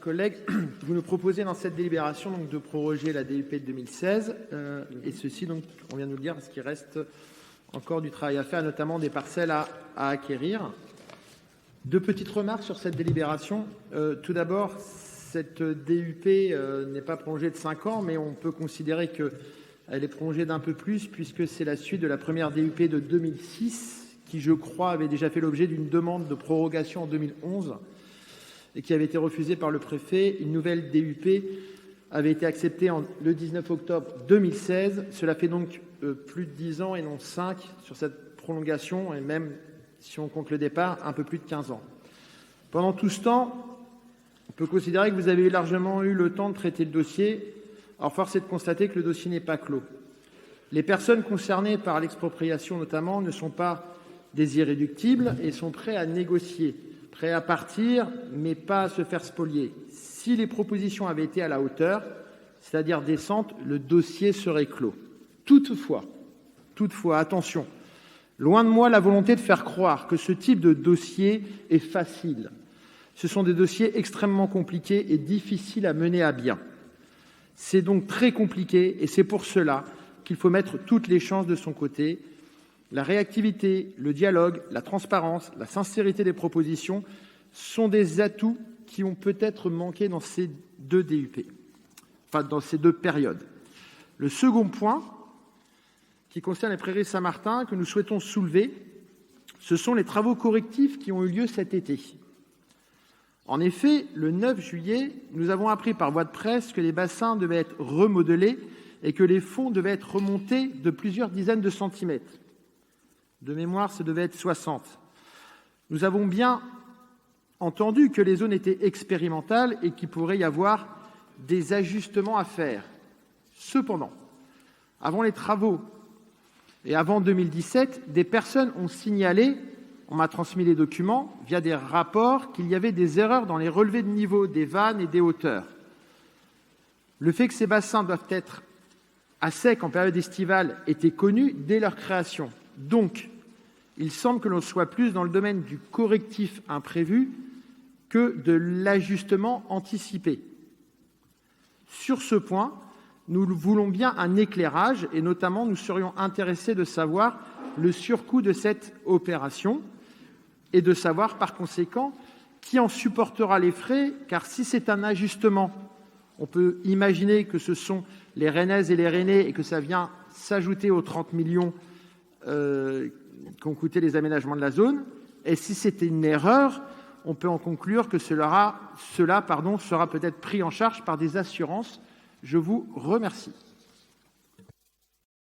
collègues, vous nous proposez dans cette délibération donc, de proroger la DUP de 2016, et ceci, donc, on vient de nous le dire, parce qu'il reste encore du travail à faire, notamment des parcelles à acquérir. Deux petites remarques sur cette délibération. Tout d'abord, cette DUP n'est pas prolongée de 5 ans, mais on peut considérer qu'elle est prolongée d'un peu plus, puisque c'est la suite de la première DUP de 2006, qui, je crois, avait déjà fait l'objet d'une demande de prorogation en 2011, et qui avait été refusée par le préfet. Une nouvelle DUP avait été acceptée le 19 octobre 2016. Cela fait donc plus de 10 ans et non 5 sur cette prolongation, et même, si on compte le départ, un peu plus de 15 ans. Pendant tout ce temps, on peut considérer que vous avez largement eu le temps de traiter le dossier. Alors, force est de constater que le dossier n'est pas clos. Les personnes concernées par l'expropriation, notamment, ne sont pas des irréductibles et sont prêts à négocier, prêts à partir, mais pas à se faire spolier. Si les propositions avaient été à la hauteur, c'est-à-dire décentes, le dossier serait clos. Toutefois, attention, loin de moi la volonté de faire croire que ce type de dossier est facile. Ce sont des dossiers extrêmement compliqués et difficiles à mener à bien. C'est donc très compliqué et c'est pour cela qu'il faut mettre toutes les chances de son côté. La réactivité, le dialogue, la transparence, la sincérité des propositions sont des atouts qui ont peut-être manqué dans ces deux DUP, dans ces deux périodes. Le second point, qui concerne les prairies Saint-Martin, que nous souhaitons soulever, ce sont les travaux correctifs qui ont eu lieu cet été. En effet, le 9 juillet, nous avons appris par voie de presse que les bassins devaient être remodelés et que les fonds devaient être remontés de plusieurs dizaines de centimètres. De mémoire, ça devait être 60. Nous avons bien entendu que les zones étaient expérimentales et qu'il pourrait y avoir des ajustements à faire. Cependant, avant les travaux et avant 2017, des personnes ont signalé, on m'a transmis les documents, via des rapports, qu'il y avait des erreurs dans les relevés de niveau des vannes et des hauteurs. Le fait que ces bassins doivent être à sec en période estivale était connu dès leur création. Donc, il semble que l'on soit plus dans le domaine du correctif imprévu que de l'ajustement anticipé. Sur ce point, nous voulons bien un éclairage et notamment nous serions intéressés de savoir le surcoût de cette opération et de savoir par conséquent qui en supportera les frais, car si c'est un ajustement, on peut imaginer que ce sont les Rennaises et les Rennais et que ça vient s'ajouter aux 30 millions qu'ont coûté les aménagements de la zone. Et si c'était une erreur, on peut en conclure que cela sera peut-être pris en charge par des assurances. Je vous remercie.